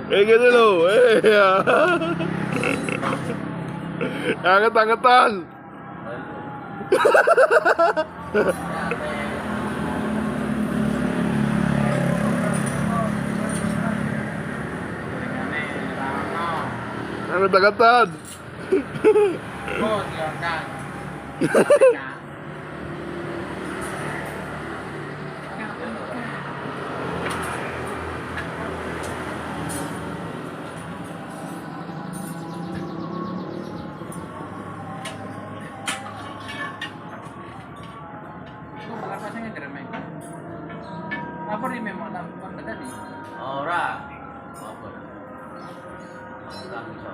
Ganun o. Angat-angatan. Angat-angatan. Oh, silakan. Apa rin may mga pagdadan eh? Ora. Apa? Ang dami sa